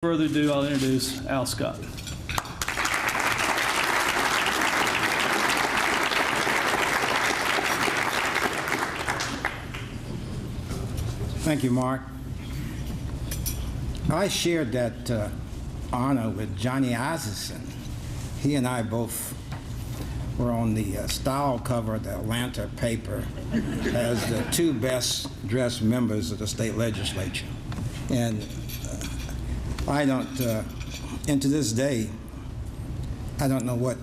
Further ado, I'll introduce Al Scott. Thank you, Mark. I shared that honor with Johnny Isakson. He and I both were on the style cover of the Atlanta paper as the two best dressed members of the state legislature. And I don't, and to this day, I don't know what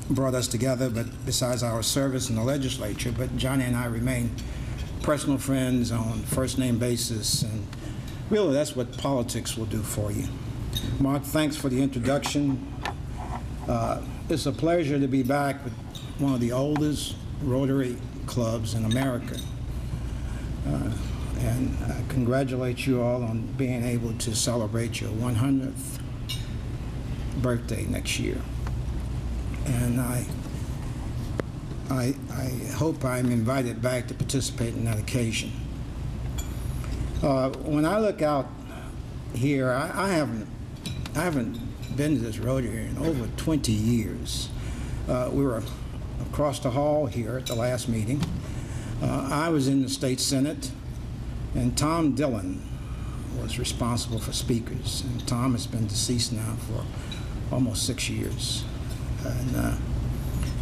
brought us together, but besides our service in the legislature, but Johnny and I remain personal friends on first-name basis, and really that's what politics will do for you. Mark, thanks for the introduction. It's a pleasure to be back with one of the oldest Rotary clubs in America. And I congratulate you all on being able to celebrate your 100th birthday next year. And I hope I'm invited back to participate in that occasion. When I look out here, I haven't been to this Rotary in over 20 years. We were across the hall here at the last meeting. I was in the state senate, and Tom Dillon was responsible for speakers. And Tom has been deceased now for almost 6 years. And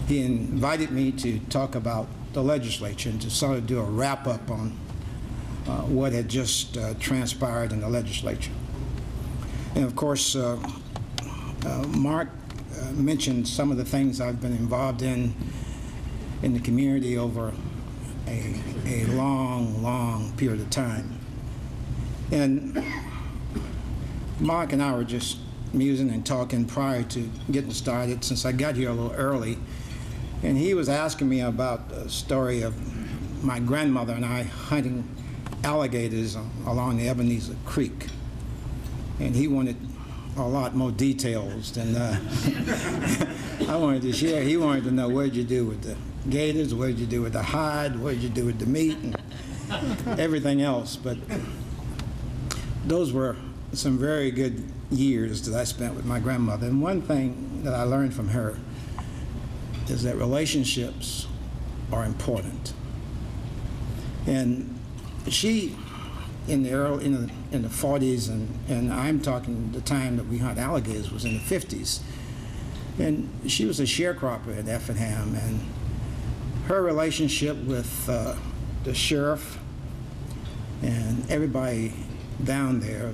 he invited me to talk about the legislature and to sort of do a wrap-up on what had just transpired in the legislature. And of course, Mark mentioned some of the things I've been involved in the community over a long period of time. And Mark and I were just musing and talking prior to getting started, since I got here a little early, and he was asking me about a story of my grandmother and I hunting alligators along the Ebenezer Creek, and he wanted a lot more details than I wanted to share. He wanted to know, what did you do with the gators, what did you do with the hide, what did you do with the meat, and everything else. But those were some very good years that I spent with my grandmother. And one thing that I learned from her is that relationships are important. And she, in the 40s, and I'm talking the time that we hunt alligators was in the 50s, and she was a sharecropper at Effingham, and her relationship with the sheriff and everybody down there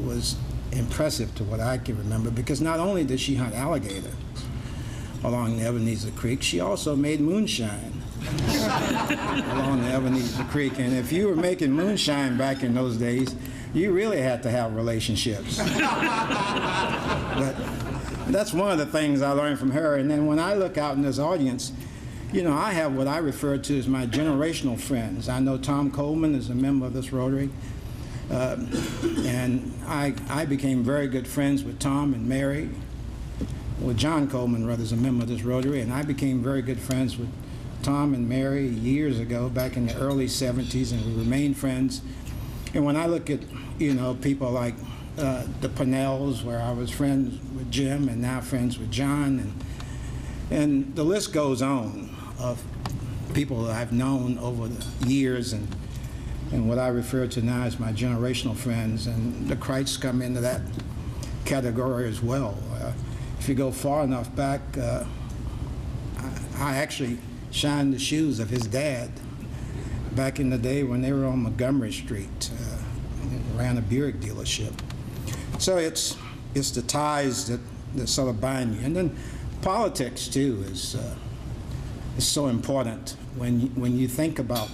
was impressive to what I can remember, because not only did she hunt alligator along the Ebenezer Creek, she also made moonshine along the Ebenezer Creek. And if you were making moonshine back in those days, you really had to have relationships. But that's one of the things I learned from her. And then when I look out in this audience, you know, I have what I refer to as my generational friends. I know Tom Coleman is a member of this Rotary. And I became very good friends with Tom and Mary. Well, John Coleman, rather, is a member of this Rotary, and I became very good friends with Tom and Mary years ago, back in the early 70s, and we remained friends. And when I look at, you know, people like the Pennells, where I was friends with Jim and now friends with John, and the list goes on of people that I've known over the years, and what I refer to now as my generational friends, and the Krites come into that category as well. If you go far enough back, I actually shined the shoes of his dad back in the day when they were on Montgomery Street, ran a Buick dealership. So it's the ties that sort of bind you. And then politics too is so important when you think about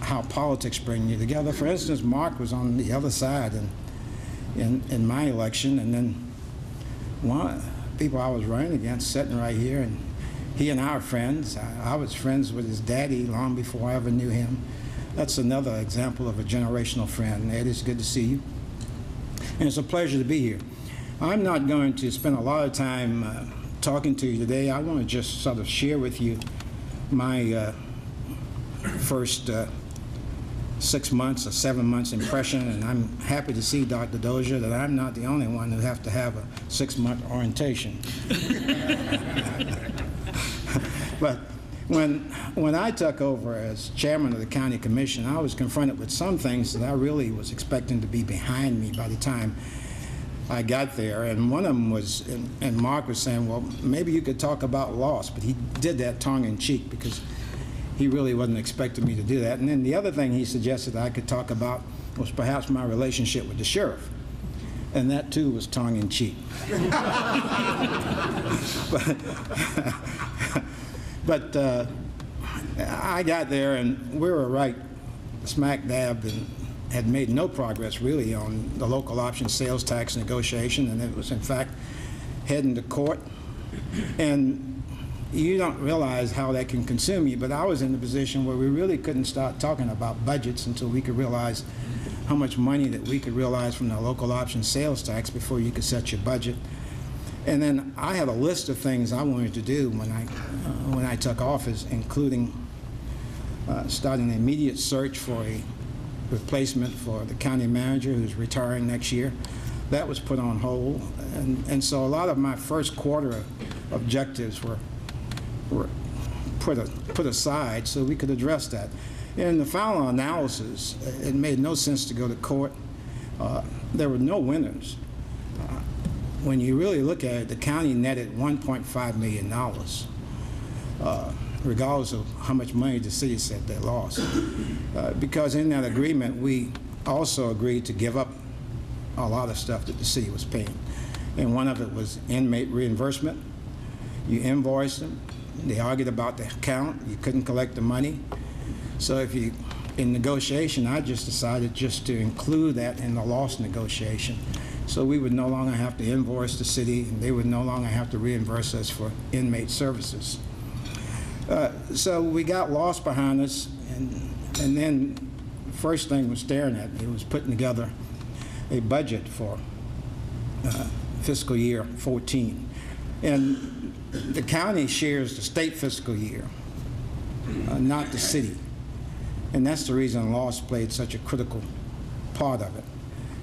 how politics bring you together. For instance, Mark was on the other side in my election, and then one of the people I was running against sitting right here, and he and I are friends. I was friends with his daddy long before I ever knew him. That's another example of a generational friend. Ed, it's good to see you. And it's a pleasure to be here. I'm not going to spend a lot of time talking to you today. I want to just sort of share with you my first 6 months or 7 months impression, and I'm happy to see, Dr. Dozier, that I'm not the only one who have to have a 6-month orientation. But when I took over as chairman of the county commission, I was confronted with some things that I really was expecting to be behind me by the time I got there. And one of them was, and Mark was saying, well, maybe you could talk about loss, but he did that tongue-in-cheek because he really wasn't expecting me to do that. And then the other thing he suggested I could talk about was perhaps my relationship with the sheriff. And that, too, was tongue-in-cheek. But I got there, and we were right smack dab and had made no progress, really, on the local option sales tax negotiation, and it was, in fact, heading to court. And you don't realize how that can consume you, but I was in the position where we really couldn't start talking about budgets until we could realize how much money that we could realize from the local option sales tax before you could set your budget. And then I had a list of things I wanted to do when I took office, including starting an immediate search for a replacement for the county manager who's retiring next year. That was put on hold, and so a lot of my first quarter objectives were put aside so we could address that. In the final analysis, it made no sense to go to court. There were no winners. When you really look at it, the county netted $1.5 million, regardless of how much money the city said they lost. Because in that agreement, we also agreed to give up a lot of stuff that the city was paying. And one of it was inmate reimbursement. You invoiced them. They argued about the account. You couldn't collect the money. So in negotiation, I just decided just to include that in the loss negotiation. So we would no longer have to invoice the city, and they would no longer have to reimburse us for inmate services. So we got lost behind us, and then the first thing was staring at me was putting together a budget for fiscal year 14. And the county shares the state fiscal year, not the city. And that's the reason loss played such a critical part of it.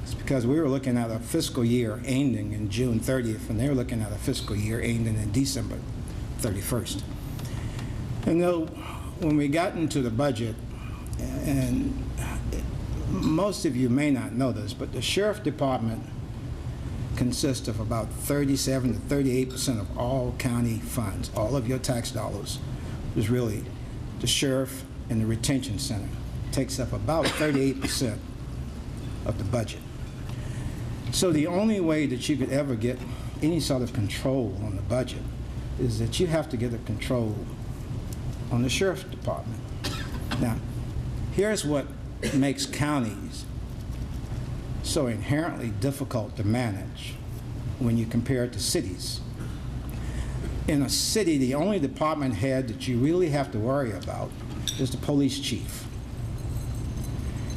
It's because we were looking at a fiscal year ending in June 30th, and they were looking at a fiscal year ending in December 31st. And though when we got into the budget, and most of you may not know this, but the sheriff department consists of about 37 to 38% of all county funds. All of your tax dollars is really the sheriff and the retention center. It takes up about 38% of the budget. So the only way that you could ever get any sort of control on the budget is that you have to get a control on the sheriff's department. Now, here's what makes counties so inherently difficult to manage when you compare it to cities. In a city, the only department head that you really have to worry about is the police chief.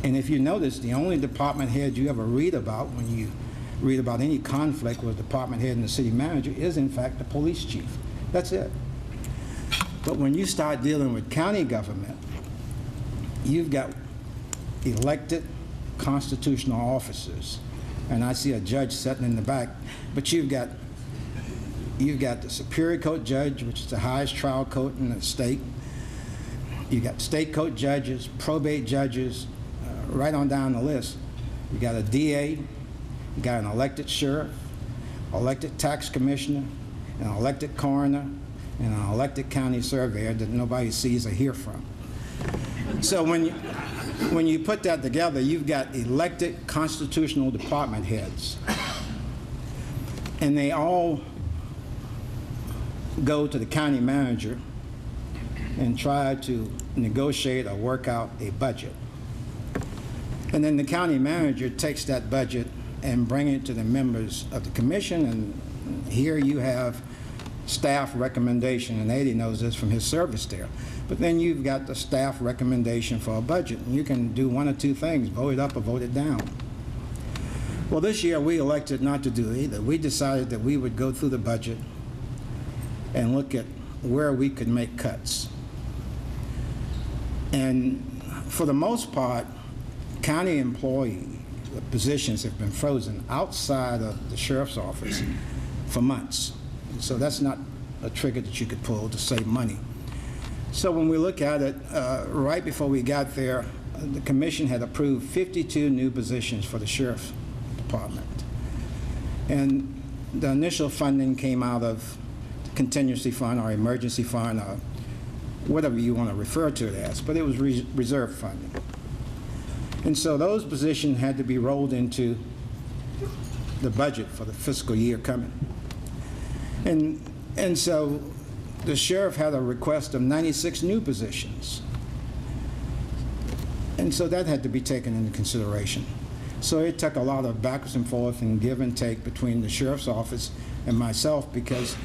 And if you notice, the only department head you ever read about when you read about any conflict with a department head and the city manager is, in fact, the police chief. That's it. But when you start dealing with county government, you've got elected constitutional officers, and I see a judge sitting in the back, but you've got the Superior Court judge, which is the highest trial court in the state. You've got state court judges, probate judges, right on down the list. You got a DA, you got an elected sheriff, elected tax commissioner, an elected coroner, and an elected county surveyor that nobody sees or hear from. So when you put that together, you've got elected constitutional department heads, and they all go to the county manager and try to negotiate or work out a budget. And then the county manager takes that budget and brings it to the members of the commission, and here you have staff recommendation, and Eddie knows this from his service there. But then you've got the staff recommendation for a budget, and you can do one of two things: vote it up or vote it down. Well, this year we elected not to do either. We decided that we would go through the budget and look at where we could make cuts. And for the most part, county employee positions have been frozen outside of the sheriff's office for months. So that's not a trigger that you could pull to save money. So when we look at it, right before we got there, the commission had approved 52 new positions for the sheriff's department. And the initial funding came out of the contingency fund or emergency fund or whatever you want to refer to it as, but it was reserve funding. And so those positions had to be rolled into the budget for the fiscal year coming. And so the sheriff had a request of 96 new positions. And so that had to be taken into consideration. So it took a lot of backwards and forth and give and take between the sheriff's office and myself, because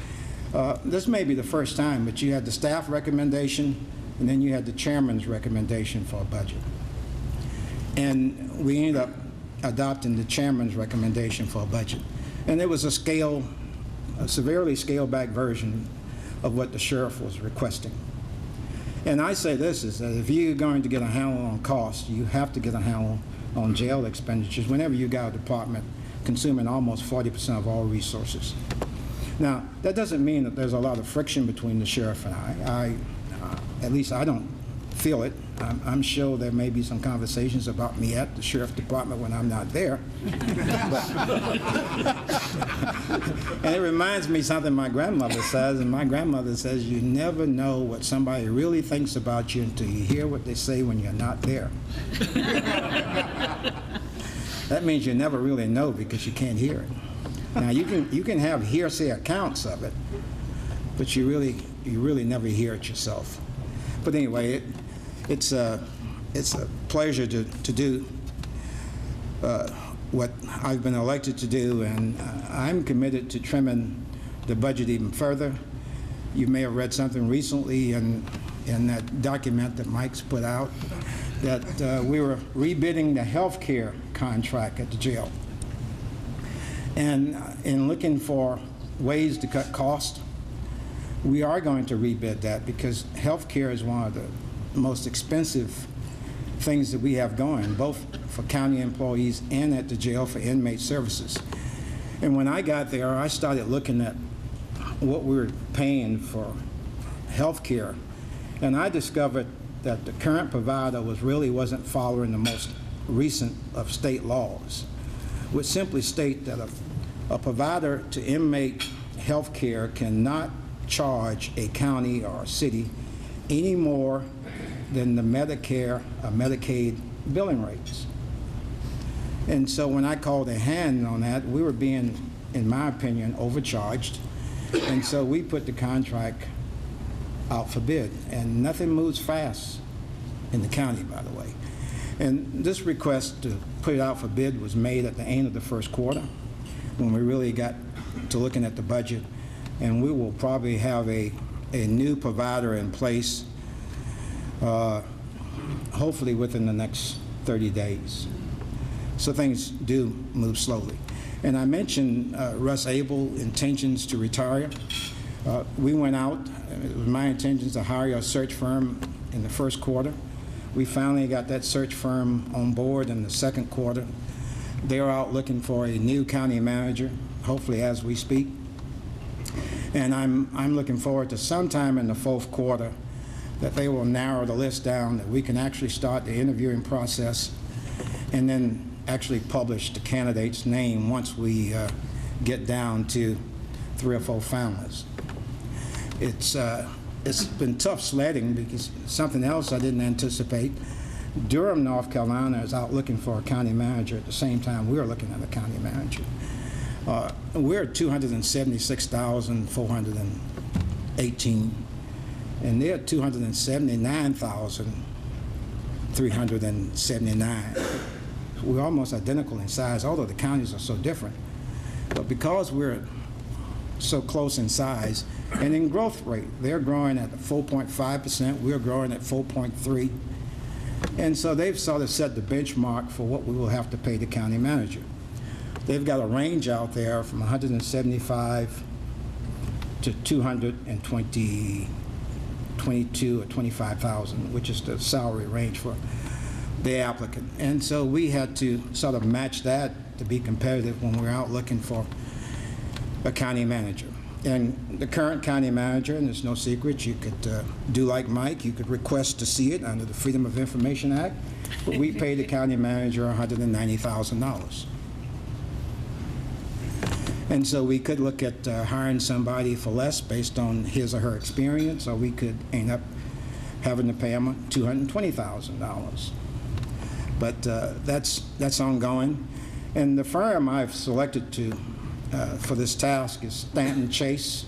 this may be the first time, but you had the staff recommendation and then you had the chairman's recommendation for a budget. And we ended up adopting the chairman's recommendation for a budget. And it was a severely scaled back version of what the sheriff was requesting. And I say this is that if you're going to get a handle on costs, you have to get a handle on jail expenditures whenever you got a department consuming almost 40% of all resources. Now, that doesn't mean that there's a lot of friction between the sheriff and I. At least I don't feel it. I'm sure there may be some conversations about me at the sheriff's department when I'm not there. And it reminds me something my grandmother says, and my grandmother says, you never know what somebody really thinks about you until you hear what they say when you're not there. That means you never really know because you can't hear it. Now, you can have hearsay accounts of it, but you really never hear it yourself. But anyway, it's a pleasure to do what I've been elected to do, and I'm committed to trimming the budget even further. You may have read something recently in that document that Mike's put out that we were rebidding the health care contract at the jail. And in looking for ways to cut costs, we are going to rebid that because health care is one of the most expensive things that we have going, both for county employees and at the jail for inmate services. And when I got there, I started looking at what we were paying for health care, and I discovered that the current provider wasn't following the most recent of state laws, which simply state that a provider to inmate health care cannot charge a county or a city any more than the Medicare or Medicaid billing rates. And so when I called a hand on that, we were being, in my opinion, overcharged. And so we put the contract out for bid. And nothing moves fast in the county, by the way. And this request to put it out for bid was made at the end of the first quarter, when we really got to looking at the budget. And we will probably have a new provider in place, hopefully within the next 30 days. So things do move slowly. And I mentioned Russ Abel intentions to retire. We went out, it was my intentions to hire a search firm in the first quarter. We finally got that search firm on board in the second quarter. They're out looking for a new county manager, hopefully as we speak. And I'm looking forward to sometime in the fourth quarter that they will narrow the list down, that we can actually start the interviewing process and then actually publish the candidate's name once we get down to 3 or 4 finalists. It's been tough sledding because something else I didn't anticipate. Durham, North Carolina is out looking for a county manager at the same time we're looking at a county manager. We're at 276,418, and they're at 279,379. We're almost identical in size, although the counties are so different. But because we're so close in size and in growth rate, they're growing at 4.5%, we're growing at 4.3%. And so they've sort of set the benchmark for what we will have to pay the county manager. They've got a range out there from 175 to 22 or 25,000, which is the salary range for the applicant. And so we had to sort of match that to be competitive when we're out looking for a county manager. And the current county manager, and there's no secret, you could do like Mike, you could request to see it under the Freedom of Information Act, but we paid the county manager $190,000. And so we could look at hiring somebody for less based on his or her experience, or we could end up having to pay them $220,000. But that's ongoing. And the firm I've selected for this task is Stanton Chase.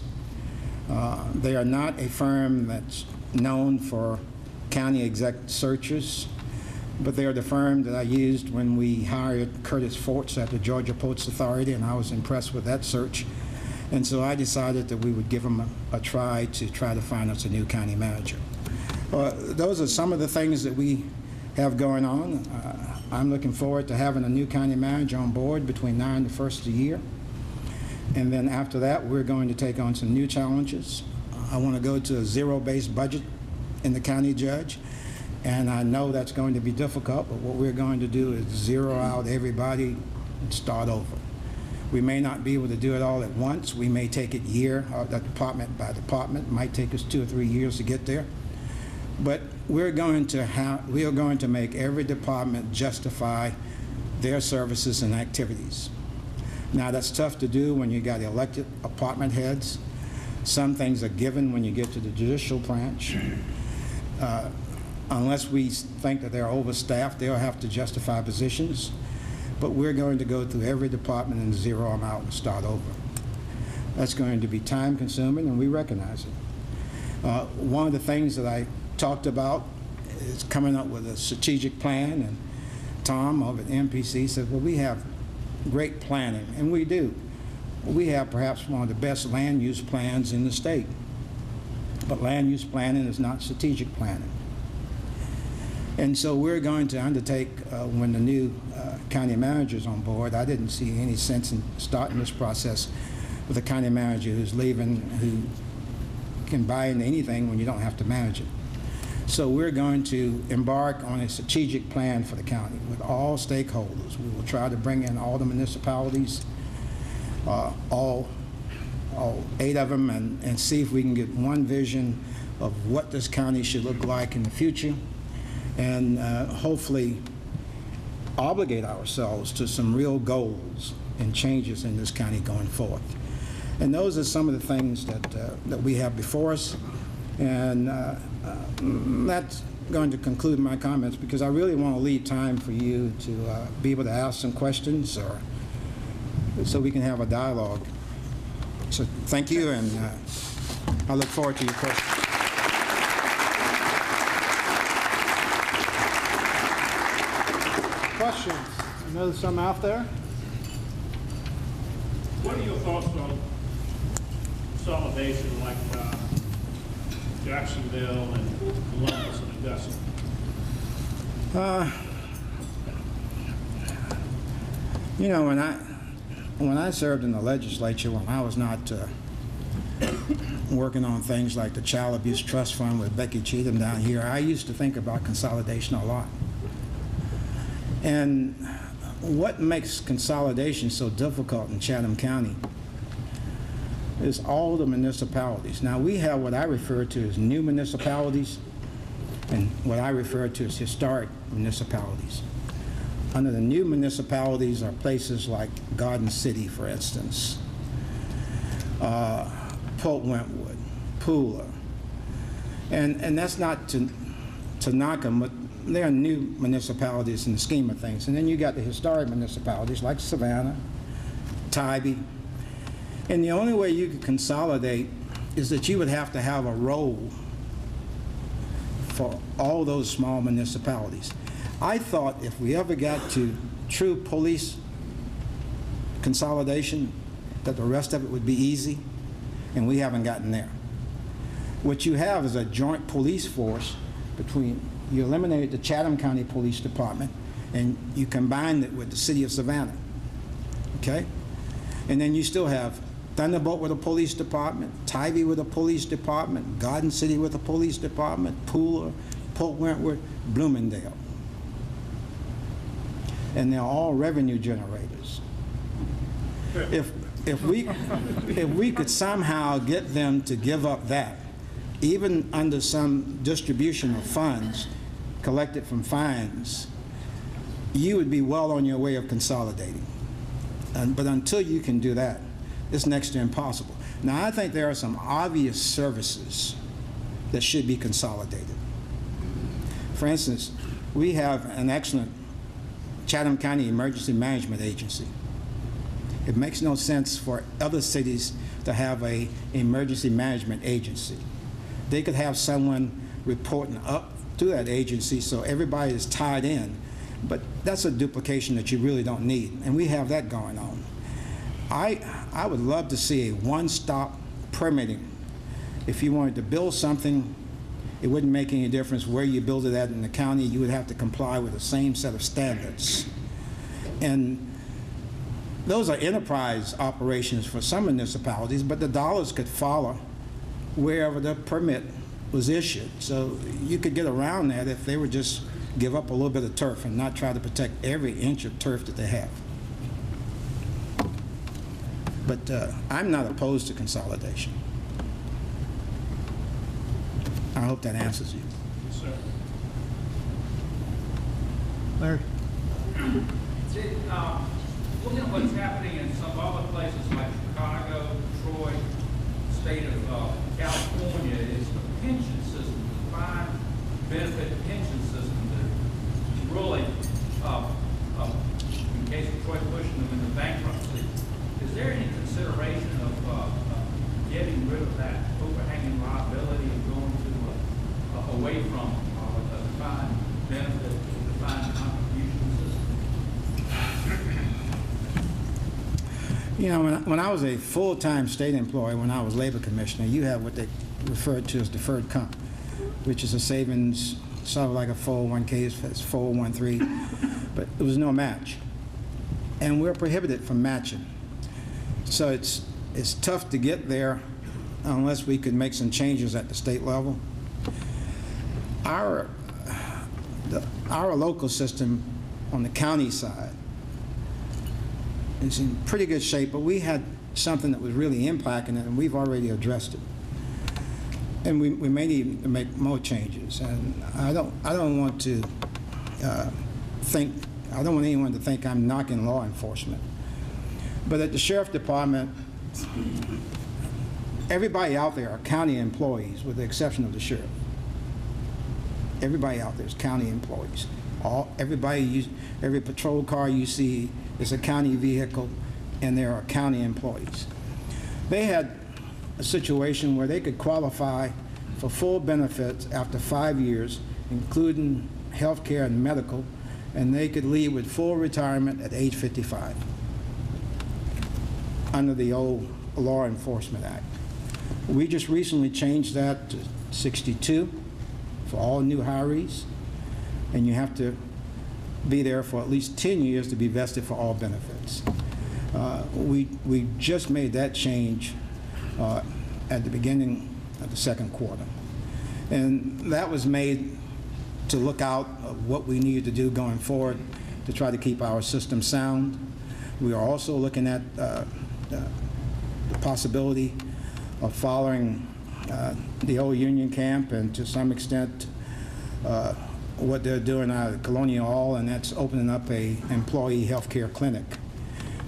They are not a firm that's known for county exec searches, but they are the firm that I used when we hired Curtis Forts at the Georgia Ports Authority, and I was impressed with that search. And so I decided that we would give them a try to find us a new county manager. Those are some of the things that we have going on. I'm looking forward to having a new county manager on board between now and the first of the year. And then after that, we're going to take on some new challenges. I want to go to a zero-based budget in the county judge, and I know that's going to be difficult, but what we're going to do is zero out everybody and start over. We may not be able to do it all at once. We may take it department by department. It might take us 2 or 3 years to get there. But we are going to make every department justify their services and activities. Now, that's tough to do when you got elected department heads. Some things are given when you get to the judicial branch. Unless we think that they're overstaffed, they'll have to justify positions. But we're going to go through every department and zero them out and start over. That's going to be time consuming, and we recognize it. One of the things that I talked about is coming up with a strategic plan, and Tom over at MPC said, well, we have great planning, and we do. We have perhaps one of the best land use plans in the state, but land use planning is not strategic planning. And so we're going to undertake, when the new county manager's on board, I didn't see any sense in starting this process with a county manager who's leaving, who can buy into anything when you don't have to manage it. So we're going to embark on a strategic plan for the county with all stakeholders. We will try to bring in all the municipalities, all 8 of them, and see if we can get one vision of what this county should look like in the future, and hopefully obligate ourselves to some real goals and changes in this county going forward. And those are some of the things that we have before us. And that's going to conclude my comments, because I really want to leave time for you to be able to ask some questions, or so we can have a dialogue. So thank you, and I look forward to your questions. Questions? I know there's some out there. What are your thoughts on consolidation like Jacksonville and Columbus and Augusta? You know, when I served in the legislature, when I was not working on things like the Child Abuse Trust Fund with Becky Cheatham down here, I used to think about consolidation a lot. And what makes consolidation so difficult in Chatham County is all the municipalities. Now, we have what I refer to as new municipalities and what I refer to as historic municipalities. Under the new municipalities are places like Garden City, for instance, Port Wentwood, Pooler. And that's not to knock them, but they are new municipalities in the scheme of things. And then you got the historic municipalities like Savannah, Tybee. And the only way you could consolidate is that you would have to have a role for all those small municipalities. I thought if we ever got to true police consolidation, that the rest of it would be easy, and we haven't gotten there. What you have is a joint police force between, you eliminated the Chatham County Police Department, and you combined it with the city of Savannah, okay? And then you still have Thunderbolt with a police department, Tybee with a police department, Garden City with a police department, Pooler, Port Wentworth, Bloomingdale. and they're all revenue generators. If we could somehow get them to give up that, even under some distribution of funds collected from fines, you would be well on your way of consolidating. But until you can do that, it's next to impossible. Now, I think there are some obvious services that should be consolidated. For instance, we have an excellent Chatham County Emergency Management Agency. It makes no sense for other cities to have an emergency management agency. They could have someone reporting up to that agency so everybody is tied in, but that's a duplication that you really don't need, and we have that going on. I would love to see a one-stop permitting. If you wanted to build something, it wouldn't make any difference where you build it at in the county. You would have to comply with the same set of standards. And those are enterprise operations for some municipalities, but the dollars could follow wherever the permit was issued. So you could get around that if they would just give up a little bit of turf and not try to protect every inch of turf that they have. But I'm not opposed to consolidation. I hope that answers you. Yes, sir. Larry? Looking at what's happening in some other places like Chicago, Detroit, state of California, is the pension system, the defined benefit pension system that is really, in case Detroit pushing them into bankruptcy. Is there any consideration of getting rid of that overhanging liability and going to away from a defined benefit, defined contribution system? You know, when I was a full-time state employee, when I was labor commissioner, you have what they referred to as deferred comp, which is a savings, sort of like a 401k, it's 401(k), but there was no match. And we're prohibited from matching. So it's tough to get there unless we could make some changes at the state level. Our local system on the county side is in pretty good shape, but we had something that was really impacting it, and we've already addressed it. And we may need to make more changes. And I don't want to I don't want anyone to think I'm knocking law enforcement. But at the Sheriff Department, everybody out there are county employees, with the exception of the sheriff. Everybody out there is county employees. Every patrol car you see is a county vehicle, and there are county employees. They had a situation where they could qualify for full benefits after 5 years, including health care and medical, and they could leave with full retirement at age 55 under the old Law Enforcement Act. We just recently changed that to 62 for all new hirees, and you have to be there for at least 10 years to be vested for all benefits. We just made that change at the beginning of the second quarter. And that was made to look out of what we needed to do going forward to try to keep our system sound. We are also looking at the possibility of following the old Union Camp, and to some extent what they're doing out of Colonial Hall, and that's opening up a employee health care clinic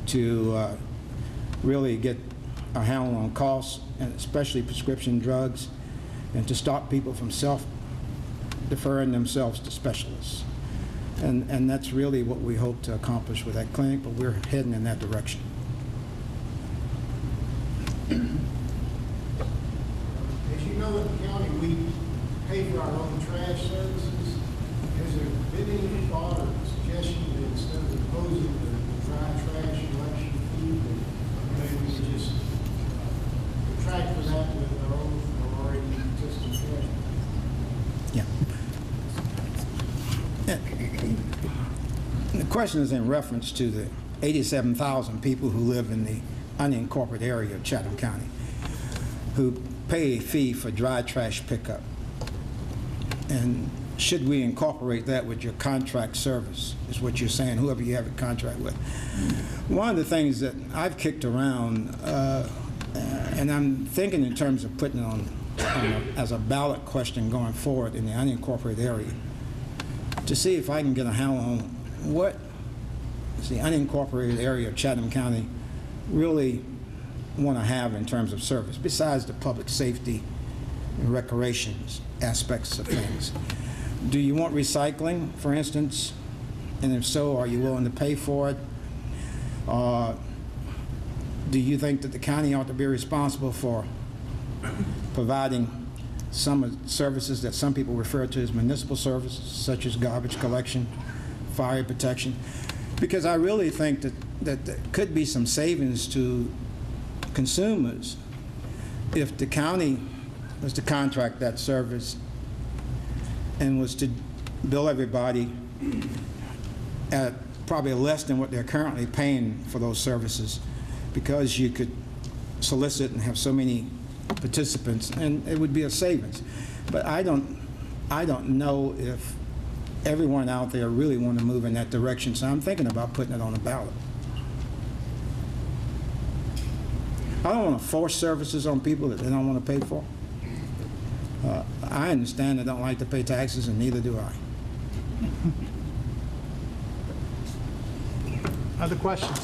to really get a handle on costs, and especially prescription drugs, and to stop people from self-deferring themselves to specialists. And that's really what we hope to accomplish with that clinic, but we're heading in that direction. As you know, in the county, we pay for our own trash services. Has there been any thought or suggestion that instead of imposing the dry trash collection fee, that maybe we could just contract for that with our own already existing trash? Yeah. The question is in reference to the 87,000 people who live in the unincorporated area of Chatham County who pay a fee for dry trash pickup. And should we incorporate that with your contract service, is what you're saying, whoever you have a contract with. One of the things that I've kicked around, and I'm thinking in terms of putting it on as a ballot question going forward in the unincorporated area, to see if I can get a handle on what is the unincorporated area of Chatham County really want to have in terms of service, besides the public safety and recreations aspects of things. Do you want recycling, for instance? And if so, are you willing to pay for it? Do you think that the county ought to be responsible for providing some of the services that some people refer to as municipal services, such as garbage collection, fire protection? Because I really think that there could be some savings to consumers if the county was to contract that service and was to bill everybody at probably less than what they're currently paying for those services, because you could solicit and have so many participants, and it would be a savings. But I don't know if everyone out there really want to move in that direction, so I'm thinking about putting it on a ballot. I don't want to force services on people that they don't want to pay for. I understand they don't like to pay taxes, and neither do I. Other questions?